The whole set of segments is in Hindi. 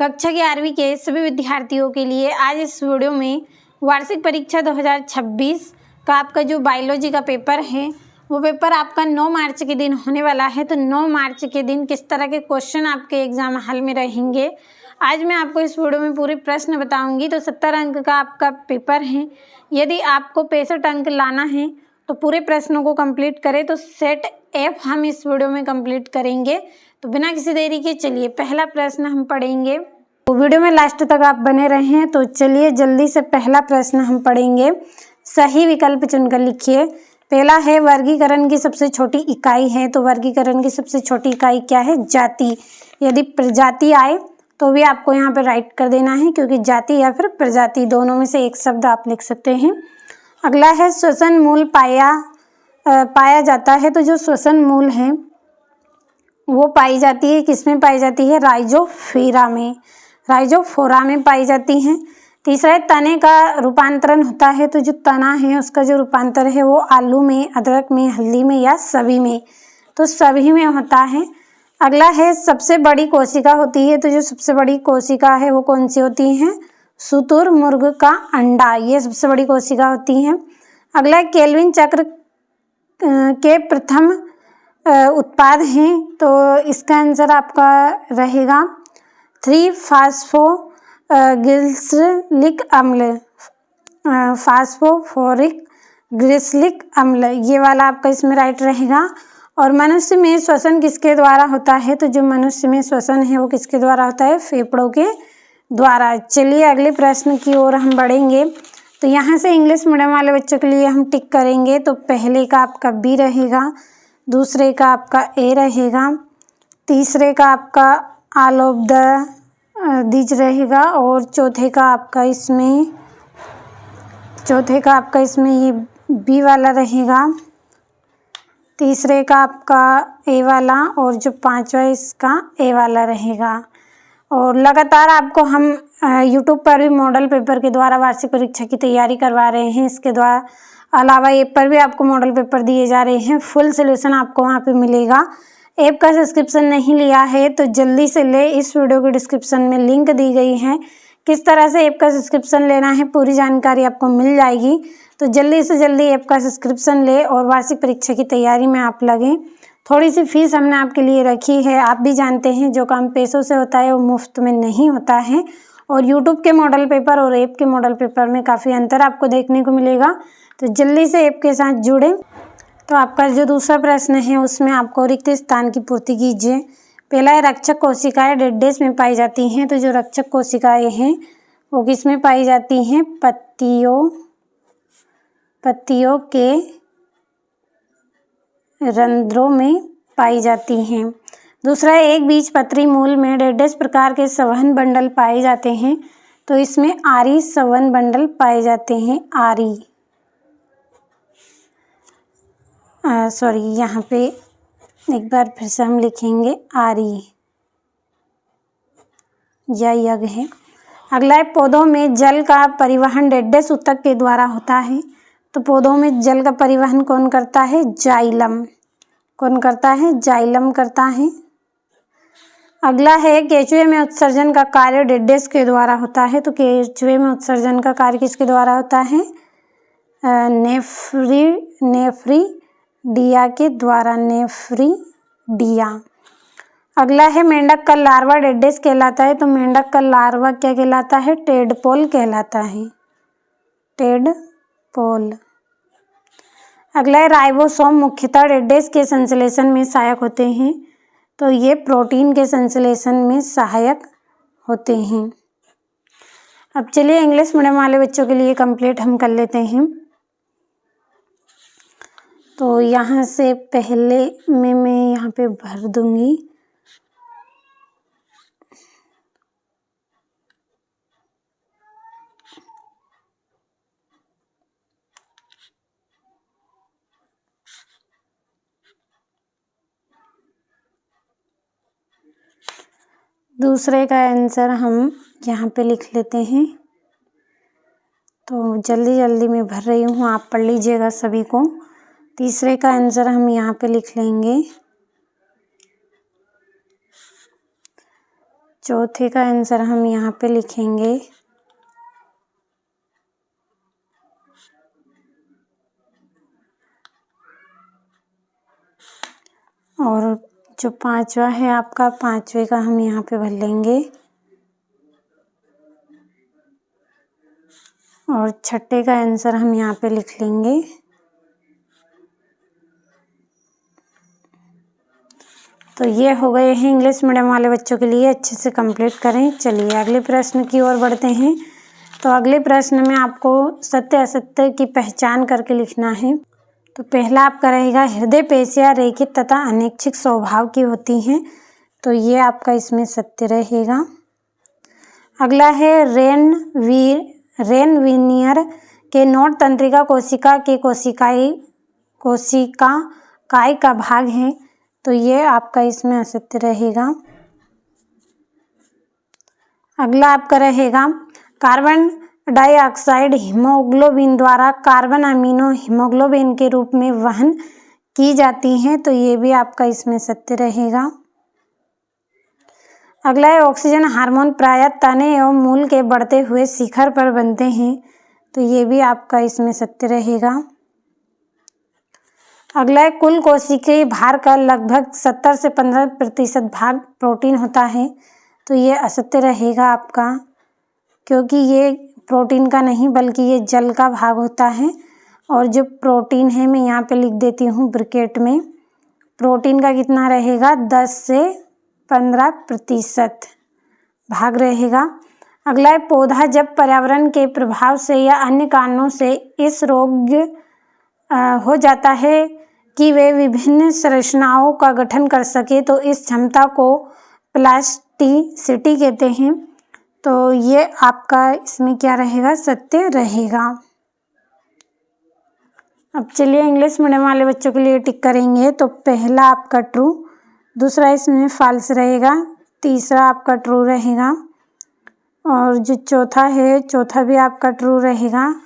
कक्षा 11वीं के सभी विद्यार्थियों के लिए आज इस वीडियो में वार्षिक परीक्षा 2026 का आपका जो बायोलॉजी का पेपर है वो पेपर आपका 9 मार्च के दिन होने वाला है। तो 9 मार्च के दिन किस तरह के क्वेश्चन आपके एग्जाम हॉल में रहेंगे आज मैं आपको इस वीडियो में पूरे प्रश्न बताऊंगी। तो 70 अंक का आपका पेपर है। यदि आपको 65 अंक लाना है तो पूरे प्रश्नों को कंप्लीट करें। तो सेट एफ हम इस वीडियो में कंप्लीट करेंगे। तो बिना किसी देरी के चलिए पहला प्रश्न हम पढ़ेंगे। तो वीडियो में लास्ट तक आप बने रहें। तो चलिए जल्दी से पहला प्रश्न हम पढ़ेंगे। सही विकल्प चुनकर लिखिए। पहला है वर्गीकरण की सबसे छोटी इकाई है। तो वर्गीकरण की सबसे छोटी इकाई क्या है? जाति। यदि प्रजाति आए तो भी आपको यहाँ पे राइट कर देना है, क्योंकि जाति या फिर प्रजाति दोनों में से एक शब्द आप लिख सकते हैं। अगला है श्वसन मूल पाया जाता है। तो जो श्वसन मूल है वो पाई जाती है किसमें पाई जाती है? राइजोफोरा में, राइजोफोरा में पाई जाती है। तीसरा है तने का रूपांतरण होता है। तो जो तना है उसका जो रूपांतर है वो आलू में, अदरक में, हल्दी में या सभी में? तो सभी में होता है। अगला है सबसे बड़ी कोशिका होती है। तो जो सबसे बड़ी कोशिका है वो कौन सी होती है? शुतुरमुर्ग का अंडा, ये सबसे बड़ी कोशिका होती है। अगला है केल्विन चक्र के प्रथम उत्पाद हैं। तो इसका आंसर आपका रहेगा 3-फास्फोग्लिसरिक अम्ल, फास्फोफोरिक ग्लिसरिक अम्ल, ये वाला आपका इसमें राइट रहेगा। और मनुष्य में श्वसन किसके द्वारा होता है? तो जो मनुष्य में श्वसन है वो किसके द्वारा होता है? फेफड़ों के द्वारा। चलिए अगले प्रश्न की ओर हम बढ़ेंगे। तो यहाँ से इंग्लिश मीडियम वाले बच्चों के लिए हम टिक करेंगे। तो पहले का आपका बी रहेगा, दूसरे का आपका ए रहेगा, तीसरे का आपका ऑल ऑफ द दीज रहेगा, और चौथे का आपका इसमें ये बी वाला रहेगा, तीसरे का आपका ए वाला, और जो पांचवा इसका ए वाला रहेगा। और लगातार आपको हम यूट्यूब पर भी मॉडल पेपर के द्वारा वार्षिक परीक्षा की तैयारी करवा रहे हैं। इसके द्वारा अलावा ऐप पर भी आपको मॉडल पेपर दिए जा रहे हैं। फुल सोल्यूशन आपको वहाँ पे मिलेगा। ऐप का सब्सक्रिप्शन नहीं लिया है तो जल्दी से ले, इस वीडियो के डिस्क्रिप्शन में लिंक दी गई है। किस तरह से ऐप का सब्सक्रिप्शन लेना है पूरी जानकारी आपको मिल जाएगी। तो जल्दी से जल्दी ऐप का सब्सक्रिप्शन ले और वार्षिक परीक्षा की तैयारी में आप लगें। थोड़ी सी फीस हमने आपके लिए रखी है। आप भी जानते हैं जो काम पैसों से होता है वो मुफ्त में नहीं होता है। और यूट्यूब के मॉडल पेपर और ऐप के मॉडल पेपर में काफ़ी अंतर आपको देखने को मिलेगा। तो जल्दी से ऐप के साथ जुड़ें। तो आपका जो दूसरा प्रश्न है उसमें आपको रिक्त स्थान की पूर्ति कीजिए। पहला है रक्षक कोशिकाएं डेड में पाई जाती हैं। तो जो रक्षक कोशिकाएं हैं वो किस में पाई जाती हैं? पत्तियों के रंध्रों में पाई जाती हैं। दूसरा है एक बीजपत्री मूल में डेड प्रकार के संवहन बंडल पाए जाते हैं। तो इसमें आरी संवहन बंडल पाए जाते हैं। यहाँ पे एक बार फिर से हम लिखेंगे आरी या यज्ञ है। अगला है पौधों में जल का परिवहन डेड ऊतक के द्वारा होता है। तो पौधों में जल का परिवहन कौन करता है? जाइलम। कौन करता है? जाइलम करता है। अगला है केंचुए में उत्सर्जन का कार्य डेड के द्वारा होता है। तो केंचुए में उत्सर्जन का कार्य किसके द्वारा होता है? नेफ्रिडिया के द्वारा, नेफ्रिडिया। अगला है मेंढक का लार्वा डेड कहलाता है। तो मेंढक का लार्वा क्या कहलाता है? टेडपोल कहलाता है, टेडपोल। अगला है राइबोसोम मुख्यतः डेड के संश्लेषण में सहायक होते हैं। तो ये प्रोटीन के संश्लेषण में सहायक होते हैं। अब चलिए इंग्लिश मीडियम वाले बच्चों के लिए कंप्लीट हम कर लेते हैं। तो यहाँ से पहले मैं यहाँ पे भर दूंगी। दूसरे का आंसर हम यहाँ पे लिख लेते हैं। तो जल्दी जल्दी मैं भर रही हूँ, आप पढ़ लीजिएगा सभी को। तीसरे का आंसर हम यहाँ पे लिख लेंगे। चौथे का आंसर हम यहाँ पे लिखेंगे और जो पांचवा है आपका, पांचवे का हम यहाँ पे भर लेंगे और छठे का आंसर हम यहाँ पे लिख लेंगे। तो ये हो गए हैं इंग्लिश मीडियम वाले बच्चों के लिए, अच्छे से कंप्लीट करें। चलिए अगले प्रश्न की ओर बढ़ते हैं। तो अगले प्रश्न में आपको सत्य असत्य की पहचान करके लिखना है। तो पहला आपका रहेगा, हृदय पेशियाँ रेखित तथा अनैच्छिक स्वभाव की होती हैं, तो ये आपका इसमें सत्य रहेगा। अगला है रेन वीनियर के नोट तंत्रिका कोशिका के कोशिका काय का भाग है, तो ये आपका इसमें असत्य रहेगा। अगला आपका रहेगा, कार्बन डाइऑक्साइड हीमोग्लोबिन द्वारा कार्बन अमीनो हीमोग्लोबिन के रूप में वहन की जाती हैं, तो ये भी आपका इसमें सत्य रहेगा। अगला है, ऑक्सीजन हार्मोन प्रायः तने एवं मूल के बढ़ते हुए शिखर पर बनते हैं, तो ये भी आपका इसमें सत्य रहेगा। अगला है, कुल कोशिकीय भार का लगभग 70 से 15% भाग प्रोटीन होता है, तो ये असत्य रहेगा आपका, क्योंकि ये प्रोटीन का नहीं बल्कि ये जल का भाग होता है। और जो प्रोटीन है मैं यहाँ पे लिख देती हूँ ब्रैकेट में, प्रोटीन का कितना रहेगा, 10 से 15% भाग रहेगा। अगला है, पौधा जब पर्यावरण के प्रभाव से या अन्य कारणों से इस रोग हो जाता है कि वे विभिन्न संरचनाओं का गठन कर सके, तो इस क्षमता को प्लास्टिसिटी कहते हैं, तो ये आपका इसमें क्या रहेगा, सत्य रहेगा। अब चलिए इंग्लिश मीडियम वाले बच्चों के लिए टिक करेंगे। तो पहला आपका ट्रू, दूसरा इसमें फॉल्स रहेगा, तीसरा आपका ट्रू रहेगा और जो चौथा है, चौथा भी आपका ट्रू रहेगा,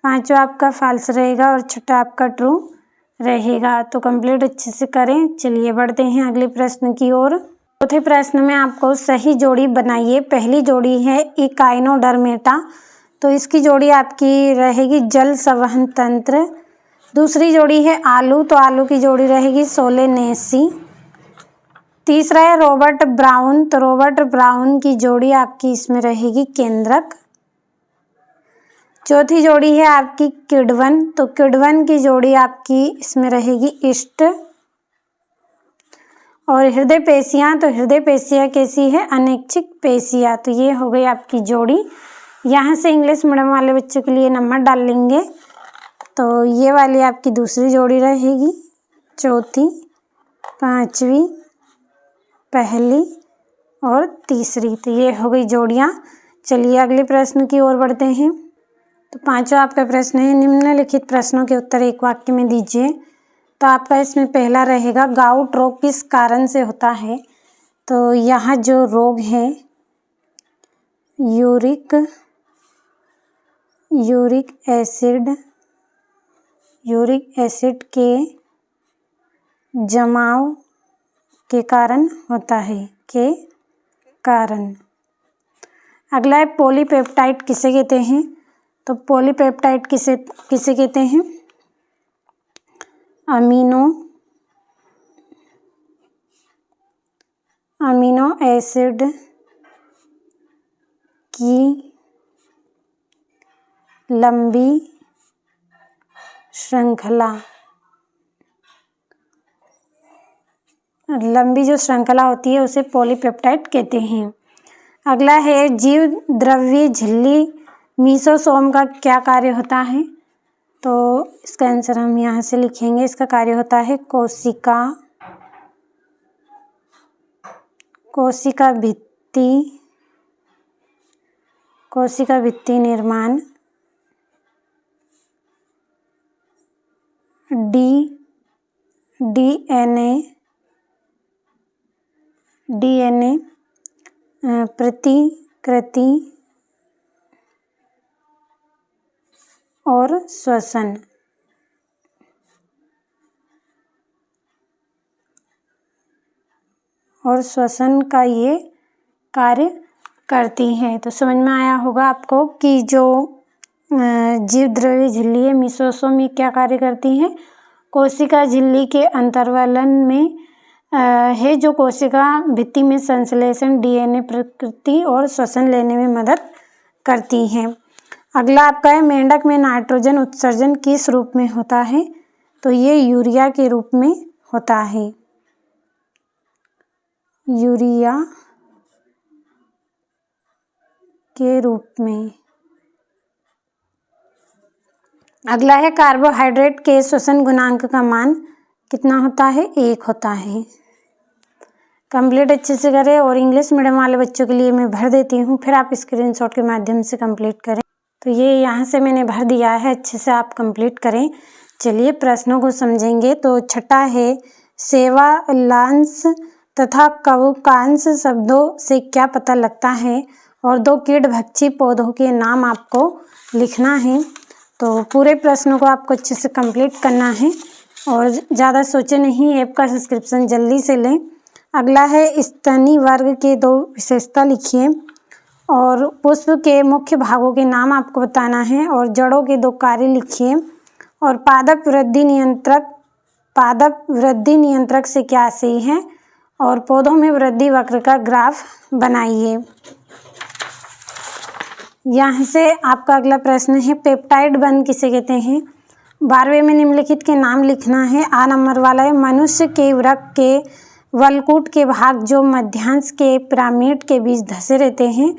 पांचवा आपका फॉल्स रहेगा और छठा आपका ट्रू रहेगा। तो कंप्लीट अच्छे से करें। चलिए बढ़ते हैं अगले प्रश्न की ओर। चौथे प्रश्न में आपको सही जोड़ी बनाइए। पहली जोड़ी है इकाइनोडर्मेटा, तो इसकी जोड़ी आपकी रहेगी जल संवहन तंत्र। दूसरी जोड़ी है आलू, तो आलू की जोड़ी रहेगी सोलेनेसी। तीसरा है रॉबर्ट ब्राउन, तो रॉबर्ट ब्राउन की जोड़ी आपकी इसमें रहेगी केंद्रक। चौथी जोड़ी है आपकी किडवन, तो किडवन की जोड़ी आपकी इसमें रहेगी ईस्ट। और हृदय पेशियाँ, तो हृदय पेशियाँ कैसी है, अनैच्छिक पेशियाँ, तो ये हो गई आपकी जोड़ी। यहाँ से इंग्लिश मीडियम वाले बच्चों के लिए नंबर डाल लेंगे। तो ये वाली आपकी दूसरी जोड़ी रहेगी, चौथी, पांचवी, पहली और तीसरी, तो ये हो गई जोड़ियाँ। चलिए अगले प्रश्न की ओर बढ़ते हैं। तो पांचवा आपका प्रश्न है, निम्नलिखित प्रश्नों के उत्तर एक वाक्य में दीजिए। तो आपका इसमें पहला रहेगा, गाउट रोग किस कारण से होता है, तो यहाँ जो रोग है यूरिक एसिड के जमाव के कारण होता है, के कारण। अगला है, पॉलीपेप्टाइड किसे कहते हैं, तो पॉलीपेप्टाइड किसे कहते हैं, अमीनो एसिड की लंबी जो श्रृंखला होती है उसे पॉलीपेप्टाइड कहते हैं। अगला है, जीव द्रव्य झिल्ली मीसोसोम का क्या कार्य होता है, तो इसका आंसर हम यहाँ से लिखेंगे। इसका कार्य होता है कोशिका भित्ति निर्माण, डीएनए प्रतिकृति और श्वसन। का ये कार्य करती है। तो समझ में आया होगा आपको कि जो जीवद्रव्य झिल्ली है मीसोसोम में क्या कार्य करती है। कोशिका झिल्ली के अंतर्वलन में है जो कोशिका भित्ति में संश्लेषण, डीएनए प्रकृति और श्वसन लेने में मदद करती हैं। अगला आपका है मेंढक में नाइट्रोजन उत्सर्जन किस रूप में होता है। तो ये यूरिया के रूप में होता है, यूरिया के रूप में। अगला है कार्बोहाइड्रेट के श्वसन गुणांक का मान कितना होता है, 1 होता है। कंप्लीट अच्छे से करें और इंग्लिश मीडियम वाले बच्चों के लिए मैं भर देती हूँ, फिर आप स्क्रीनशॉट के माध्यम से कंप्लीट करें। तो ये यहाँ से मैंने भर दिया है, अच्छे से आप कंप्लीट करें। चलिए प्रश्नों को समझेंगे। तो छठा है सेवालांश तथा कवकांश शब्दों से क्या पता लगता है, और 2 कीटभक्षी पौधों के नाम आपको लिखना है। तो पूरे प्रश्नों को आपको अच्छे से कंप्लीट करना है और ज़्यादा सोचे नहीं, ऐप का सब्सक्रिप्शन जल्दी से लें। अगला है स्तनी वर्ग के 2 विशेषता लिखिए, और पुष्प के मुख्य भागों के नाम आपको बताना है, और जड़ों के 2 कार्य लिखिए, और पादप वृद्धि नियंत्रक से क्या सही है, और पौधों में वृद्धि वक्र का ग्राफ बनाइए। यहाँ से आपका अगला प्रश्न है पेप्टाइड बंध किसे कहते हैं। 12वें में निम्नलिखित के नाम लिखना है। आ नंबर वाला है मनुष्य के वृक्क के वलकूट के भाग जो मध्यांश के पिरामिड के बीच धसे रहते हैं,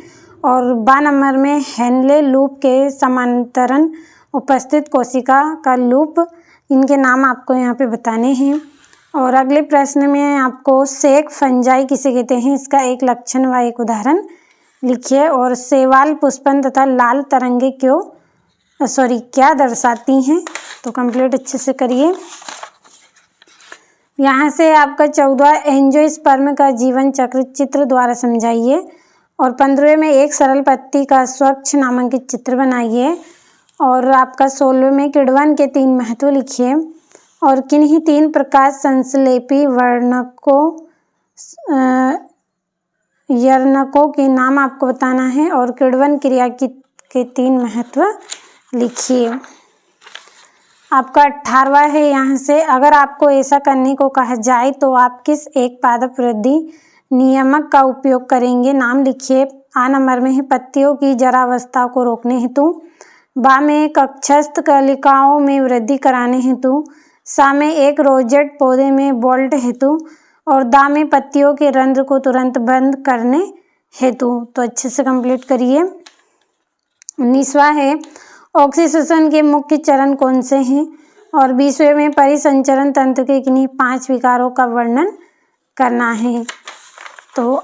और 12 नंबर में हेनले लूप के समांतरन उपस्थित कोशिका का लूप। इनके नाम आपको यहाँ पे बताने हैं। और अगले प्रश्न में आपको सेक फंजाई किसे कहते हैं, इसका एक लक्षण व एक उदाहरण लिखिए, और शैवाल पुष्पन तथा लाल तरंगे क्या दर्शाती हैं। तो कंप्लीट अच्छे से करिए। यहाँ से आपका 14 एंजियोस्पर्म का जीवन चक्र चित्र द्वारा समझाइए, और 15वें में एक सरल पत्ती का स्वच्छ नामांकित चित्र बनाइए, और आपका 16वें में किण्वन के 3 महत्व लिखिए, और किन्हीं 3 प्रकाश संश्लेषी यर्नकों के नाम आपको बताना है, और किण्वन क्रिया के 3 महत्व लिखिए। आपका 18वां है यहाँ से अगर आपको ऐसा करने को कहा जाए तो आप किस एक पादप वृद्धि नियामक का उपयोग करेंगे, नाम लिखिए। आ नंबर में है पत्तियों की जरावस्था को रोकने हेतु, बा में कक्षस्थ कलिकाओं में वृद्धि कराने हेतु, सा में एक रोजेट पौधे में बोल्ट हेतु, और दा में पत्तियों के रंध्र को तुरंत बंद करने हेतु। तो अच्छे से कंप्लीट करिए। 19वां है ऑक्सीसेशन के मुख्य चरण कौन से हैं, और 20वें में परिसंचरण तंत्र के किन्हीं 5 विकारों का वर्णन करना है। तो